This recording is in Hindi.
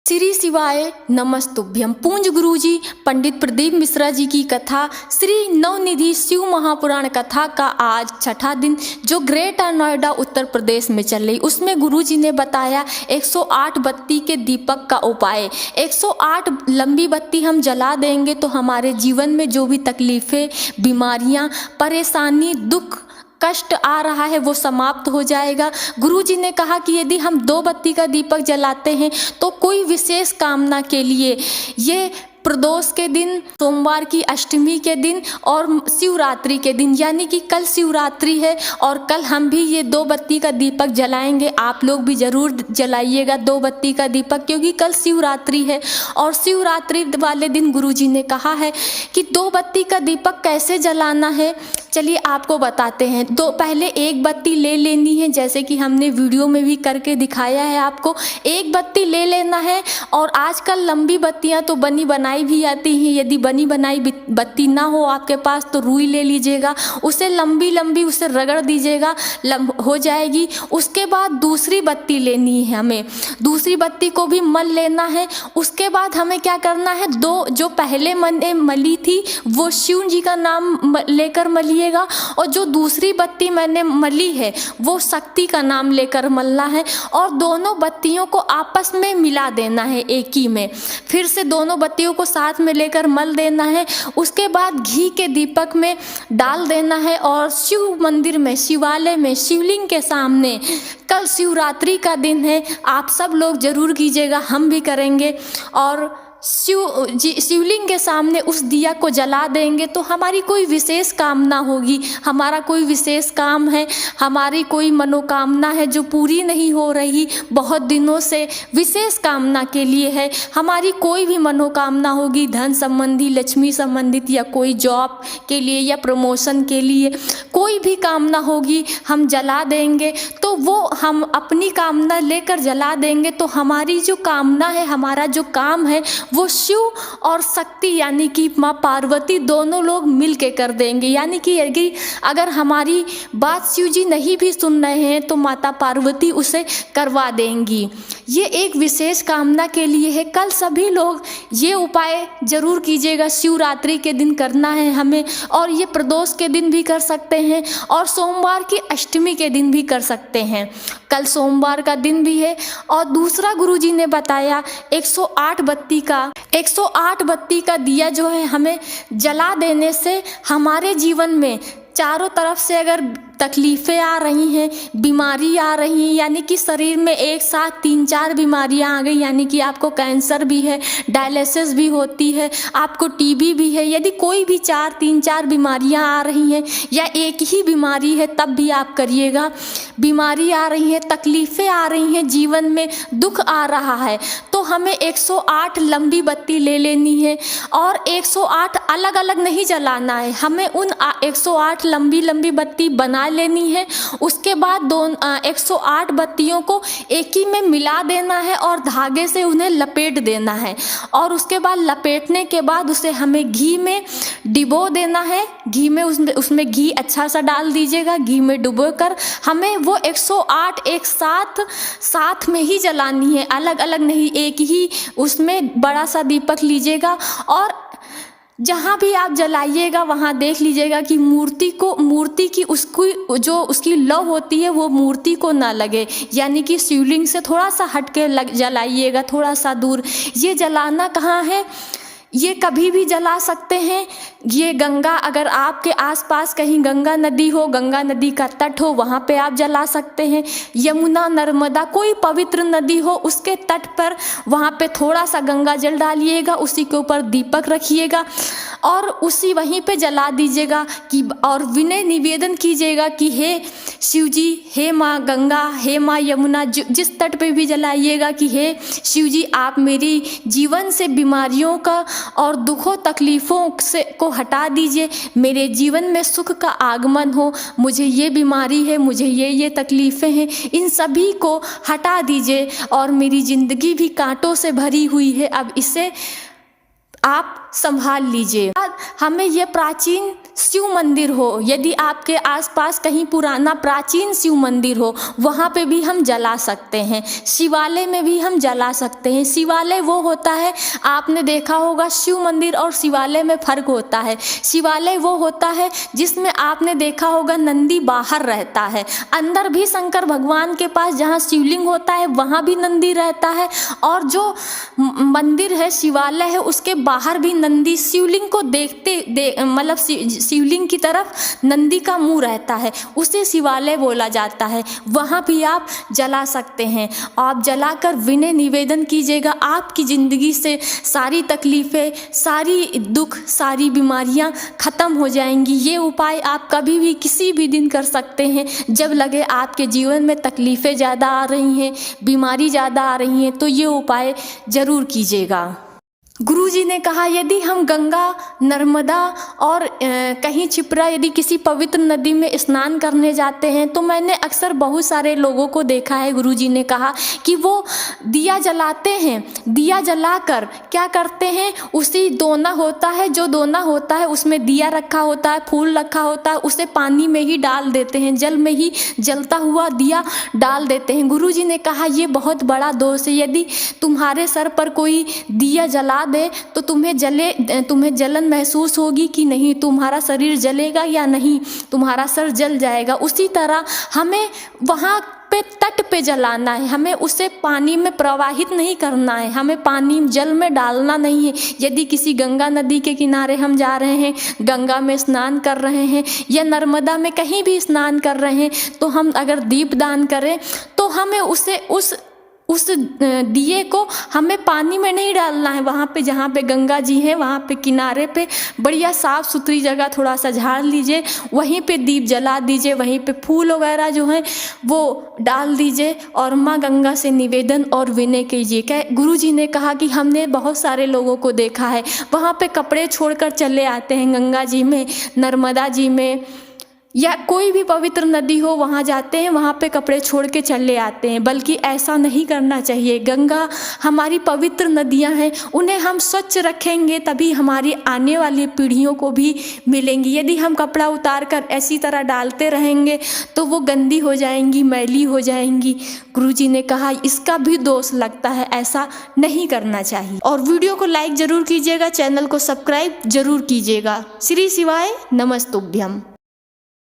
श्री शिवाय नमस्तुभ्यम। पूज्य गुरुजी पंडित प्रदीप मिश्रा जी की कथा श्री नवनिधि शिव महापुराण कथा का आज छठा दिन जो ग्रेटर नोएडा उत्तर प्रदेश में चल रही, उसमें गुरुजी ने बताया 108 बत्ती के दीपक का उपाय। 108 लंबी बत्ती हम जला देंगे तो हमारे जीवन में जो भी तकलीफ़ें, बीमारियां, परेशानी, दुख, कष्ट आ रहा है वो समाप्त हो जाएगा। गुरुजी ने कहा कि यदि हम 2 बत्ती का दीपक जलाते हैं तो कोई विशेष कामना के लिए, ये प्रदोष के दिन, सोमवार की अष्टमी के दिन और शिवरात्रि के दिन, यानी कि कल शिवरात्रि है और कल हम भी ये 2 बत्ती का दीपक जलाएंगे। आप लोग भी ज़रूर जलाइएगा 2 बत्ती का दीपक, क्योंकि कल शिवरात्रि है। और शिवरात्रि वाले दिन गुरुजी ने कहा है कि 2 बत्ती का दीपक कैसे जलाना है, चलिए आपको बताते हैं। पहले 1 बत्ती ले लेनी है, जैसे कि हमने वीडियो में भी करके दिखाया है आपको। 1 बत्ती ले लेना है और आजकल लंबी बत्तियां तो बनी बनाई भी आती हैं। यदि बनी बनाई बत्ती ना हो आपके पास तो रुई ले लीजिएगा, उसे लंबी लंबी उसे रगड़ दीजिएगा, हो जाएगी। उसके बाद दूसरी बत्ती लेनी है, हमें दूसरी बत्ती को भी मल लेना है। उसके बाद हमें क्या करना है, जो पहले मैंने मली थी वो शिव जी का नाम लेकर मलिएगा, और जो दूसरी बत्ती मैंने मली है वो शक्ति का नाम लेकर मलना है, और दोनों बत्तियों को आपस में मिला देना है एक ही में। फिर से दोनों बत्तियों को साथ में लेकर मल देना है। उसके बाद घी के दीपक में डाल देना है और शिव मंदिर में, शिवालय में, शिवलिंग के सामने, कल शिवरात्रि का दिन है, आप सब लोग जरूर कीजिएगा, हम भी करेंगे। और शिवलिंग के सामने उस दिया को जला देंगे तो हमारी कोई विशेष कामना होगी, हमारा कोई विशेष काम है, हमारी कोई मनोकामना है जो पूरी नहीं हो रही बहुत दिनों से, विशेष कामना के लिए है। हमारी कोई भी मनोकामना होगी, धन संबंधी, लक्ष्मी संबंधित, या कोई जॉब के लिए या प्रमोशन के लिए कोई भी कामना होगी, हम जला देंगे। तो वो हम अपनी कामना लेकर जला देंगे तो हमारी जो कामना है, हमारा जो काम है वो शिव और शक्ति यानी कि माँ पार्वती दोनों लोग मिल के कर देंगे। यानी कि अगर हमारी बात शिव जी नहीं भी सुन रहे हैं तो माता पार्वती उसे करवा देंगी। ये एक विशेष कामना के लिए है। कल सभी लोग ये उपाय जरूर कीजिएगा, शिवरात्रि के दिन करना है हमें, और ये प्रदोष के दिन भी कर सकते हैं और सोमवार की अष्टमी के दिन भी कर सकते हैं। कल सोमवार का दिन भी है। और दूसरा गुरुजी ने बताया 108 बत्ती का दिया जो है हमें जला देने से हमारे जीवन में चारों तरफ से अगर तकलीफ़ें आ रही हैं, बीमारी आ रही हैं, यानी कि शरीर में एक साथ 3-4 बीमारियां आ गई, यानी कि आपको कैंसर भी है, डायलिसिस भी होती है, आपको टीबी भी है, यदि कोई भी 3-4 बीमारियां आ रही हैं या एक ही बीमारी है तब भी आप करिएगा। बीमारी आ रही है, तकलीफ़ें आ रही हैं, जीवन में दुख आ रहा है, तो हमें 108 लंबी बत्ती ले लेनी है और 108 अलग अलग नहीं जलाना है, हमें उन 108 लंबी लंबी बत्ती बना लेनी है। उसके बाद 108 बत्तियों को एक ही में मिला देना है और धागे से उन्हें लपेट देना है, और उसके बाद लपेटने के बाद उसे हमें घी में डिबो देना है। घी में उसमें घी अच्छा सा डाल दीजिएगा, घी में डुबो कर हमें वो 108 एक साथ में ही जलानी है, अलग अलग नहीं। एक ही उसमें बड़ा सा दीपक लीजिएगा और जहाँ भी आप जलाइएगा वहाँ देख लीजिएगा कि मूर्ति की उसकी लौ होती है वो मूर्ति को ना लगे, यानी कि शिवलिंग से थोड़ा सा हट के जलाइएगा, थोड़ा सा दूर। ये जलाना कहाँ है, ये कभी भी जला सकते हैं। ये गंगा, अगर आपके आसपास कहीं गंगा नदी हो, गंगा नदी का तट हो, वहाँ पे आप जला सकते हैं। यमुना, नर्मदा, कोई पवित्र नदी हो उसके तट पर वहाँ पे थोड़ा सा गंगा जल डालिएगा, उसी के ऊपर दीपक रखिएगा और उसी वहीं पे जला दीजिएगा कि, और विनय निवेदन कीजिएगा कि हे शिव जी, हे माँ गंगा, हे माँ यमुना, जिस तट पे भी जलाइएगा कि हे शिव जी, आप मेरी जीवन से बीमारियों का और दुखों तकलीफ़ों को हटा दीजिए, मेरे जीवन में सुख का आगमन हो, मुझे ये बीमारी है, मुझे ये तकलीफ़ें हैं, इन सभी को हटा दीजिए, और मेरी ज़िंदगी भी कांटों से भरी हुई है, अब इसे आप संभाल लीजिए। हमें ये प्राचीन शिव मंदिर हो, यदि आपके आसपास कहीं पुराना प्राचीन शिव मंदिर हो, वहाँ पे भी हम जला सकते हैं। शिवालय में भी हम जला सकते हैं। शिवालय वो होता है, आपने देखा होगा शिव मंदिर और शिवालय में फ़र्क होता है। शिवालय वो होता है जिसमें आपने देखा होगा नंदी बाहर रहता है, अंदर भी शंकर भगवान के पास जहाँ शिवलिंग होता है वहाँ भी नंदी रहता है, और जो मंदिर है शिवालय है उसके बाहर भी नंदी शिवलिंग को मतलब शिवलिंग की तरफ नंदी का मुंह रहता है, उसे शिवालय बोला जाता है। वहाँ भी आप जला सकते हैं। आप जलाकर विनय निवेदन कीजिएगा, आपकी ज़िंदगी से सारी तकलीफ़ें, सारी दुख, सारी बीमारियाँ ख़त्म हो जाएंगी। ये उपाय आप कभी भी किसी भी दिन कर सकते हैं। जब लगे आपके जीवन में तकलीफ़ें ज़्यादा आ रही हैं, बीमारी ज़्यादा आ रही हैं, तो ये उपाय ज़रूर कीजिएगा। गुरुजी ने कहा यदि हम गंगा, नर्मदा और कहीं छिपरा यदि किसी पवित्र नदी में स्नान करने जाते हैं तो मैंने अक्सर बहुत सारे लोगों को देखा है, गुरुजी ने कहा कि वो दिया जलाते हैं। दिया जलाकर क्या करते हैं, उसी दोना होता है, जो दोना होता है उसमें दिया रखा होता है, फूल रखा होता है, उसे पानी में ही डाल देते हैं, जल में ही जलता हुआ दिया डाल देते हैं। गुरुजी ने कहा ये बहुत बड़ा दोष है। यदि तुम्हारे सर पर कोई दिया जला दे तो तुम्हें जलन महसूस होगी कि नहीं, तुम्हारा शरीर जलेगा या नहीं, तुम्हारा सर जल जाएगा। उसी तरह हमें वहाँ पे तट पे जलाना है, हमें उसे पानी में प्रवाहित नहीं करना है, हमें पानी जल में डालना नहीं है। यदि किसी गंगा नदी के किनारे हम जा रहे हैं, गंगा में स्नान कर रहे हैं या नर्मदा में कहीं भी स्नान कर रहे हैं, तो हम अगर दीप दान करें तो हमें उस दिए को हमें पानी में नहीं डालना है। वहाँ पे जहाँ पे गंगा जी हैं वहाँ पे किनारे पे बढ़िया साफ़ सुथरी जगह थोड़ा सा झाड़ लीजिए, वहीं पे दीप जला दीजिए, वहीं पे फूल वगैरह जो हैं वो डाल दीजिए और माँ गंगा से निवेदन और विनय कीजिए। क्या गुरुजी ने कहा कि हमने बहुत सारे लोगों को देखा है वहाँ पे कपड़े छोड़कर चले आते हैं, गंगा जी में, नर्मदा जी में या कोई भी पवित्र नदी हो वहाँ जाते हैं, वहाँ पे कपड़े छोड़ के चले आते हैं। बल्कि ऐसा नहीं करना चाहिए। गंगा हमारी पवित्र नदियाँ हैं, उन्हें हम स्वच्छ रखेंगे तभी हमारी आने वाली पीढ़ियों को भी मिलेंगी। यदि हम कपड़ा उतार कर ऐसी तरह डालते रहेंगे तो वो गंदी हो जाएंगी, मैली हो जाएंगी। गुरुजी ने कहा इसका भी दोष लगता है, ऐसा नहीं करना चाहिए। और वीडियो को लाइक ज़रूर कीजिएगा, चैनल को सब्सक्राइब जरूर कीजिएगा। श्री शिवाय नमस्तुभ्यम।